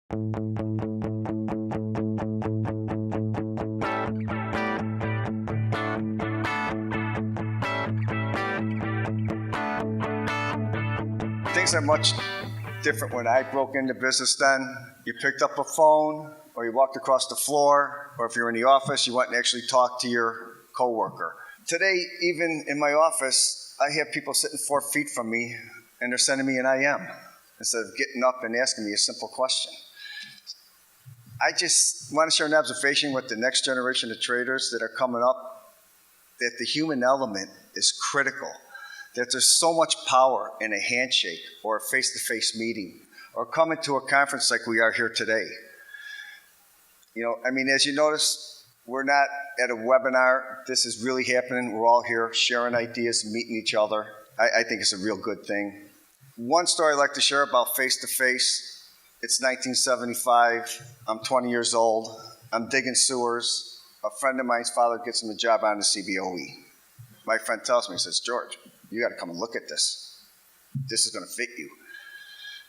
Things are much different when I broke into business then. You picked up a phone, or you walked across the floor, or if you're in the office, you went and actually talked to your coworker. Today, even in my office, I have people sitting 4 feet from me, and they're sending me an IM instead of getting up and asking me a simple question. I just want to share an observation with the next generation of traders that are coming up, that the human element is critical, that there's so much power in a handshake or a face-to-face meeting or coming to a conference like we are here today. As you notice, we're not at a webinar. This is really happening. We're all here sharing ideas, meeting each other. I think it's a real good thing. One story I'd like to share about face-to-face. It's 1975. I'm 20 years old. I'm digging sewers. A friend of mine's father gets him a job on the CBOE. My friend tells me, he says, "George, you got to come and look at this. This is going to fit you."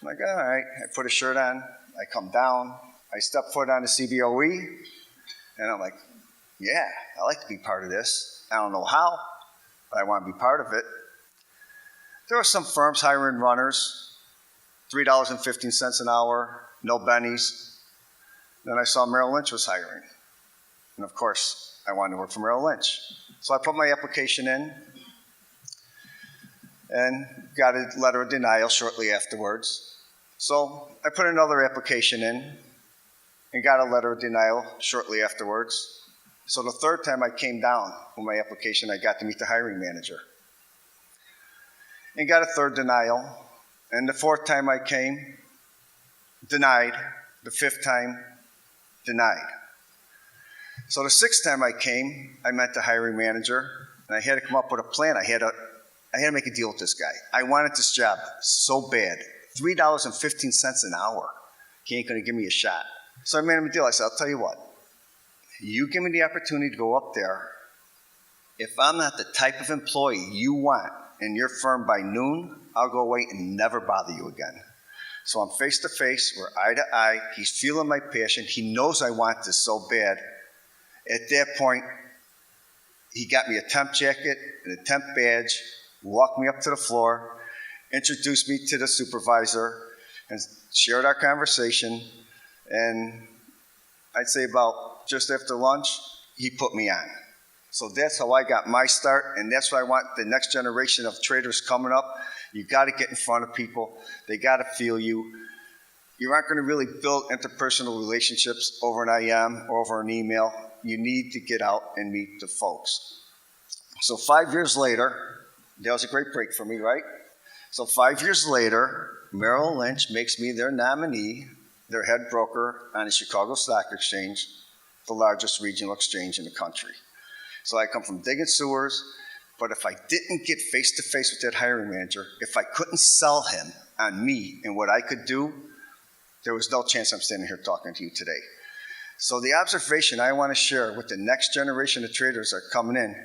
I'm like, all right. I put a shirt on. I come down. I step foot on the CBOE. And I'm like, yeah, I like to be part of this. I don't know how, but I want to be part of it. There were some firms hiring runners, $3.15 an hour, no bennies. Then I saw Merrill Lynch was hiring. And of course, I wanted to work for Merrill Lynch. So I put my application in and got a letter of denial shortly afterwards. So I put another application in and got a letter of denial shortly afterwards. So the third time I came down with my application, I got to meet the hiring manager and got a third denial. And the fourth time I came, denied. The fifth time, denied. So the sixth time I came, I met the hiring manager, and I had to come up with a plan. I had to make a deal with this guy. I wanted this job so bad. $3.15 an hour. He ain't going to give me a shot. So I made him a deal. I said, I'll tell you what. You give me the opportunity to go up there. If I'm not the type of employee you want in your firm by noon, I'll go away and never bother you again. So I'm face to face. We're eye to eye. He's feeling my passion. He knows I want this so bad. At that point, he got me a temp jacket and a temp badge, walked me up to the floor, introduced me to the supervisor, and shared our conversation. And I'd say about just after lunch, he put me on. So that's how I got my start, and that's why I want the next generation of traders coming up. You got to get in front of people. They got to feel you. You aren't going to really build interpersonal relationships over an IM or over an email. You need to get out and meet the folks. So 5 years later, that was a great break for me, right? So 5 years later, Merrill Lynch makes me their nominee, their head broker on the Chicago Stock Exchange, the largest regional exchange in the country. So I come from digging sewers, but if I didn't get face-to-face with that hiring manager, if I couldn't sell him on me and what I could do, there was no chance I'm standing here talking to you today. So the observation I want to share with the next generation of traders that are coming in,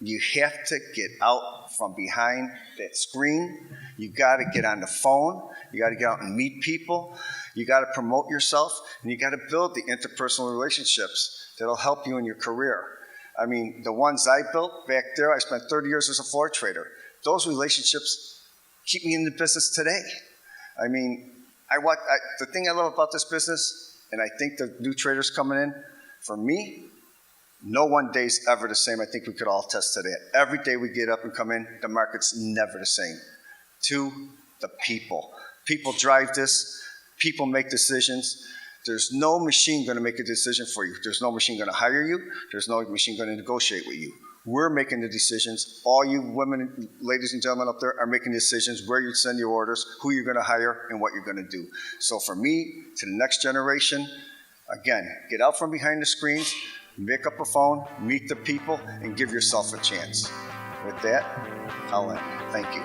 you have to get out from behind that screen. You got to get on the phone. You got to get out and meet people. You got to promote yourself, and you got to build the interpersonal relationships that'll help you in your career. I mean, the ones I built back there, I spent 30 years as a floor trader. Those relationships keep me in the business today. I mean, the thing I love about this business, and I think the new traders coming in, for me, no one day's ever the same. I think we could all attest to that. Every day we get up and come in, the market's never the same. Two, the people. People drive this. People make decisions. There's no machine going to make a decision for you. There's no machine going to hire you. There's no machine going to negotiate with you. We're making the decisions. All you women, ladies and gentlemen up there are making decisions where you send your orders, who you're going to hire, and what you're going to do. So for me, to the next generation, again, get out from behind the screens, pick up a phone, meet the people, and give yourself a chance. With that, I'll end. Thank you.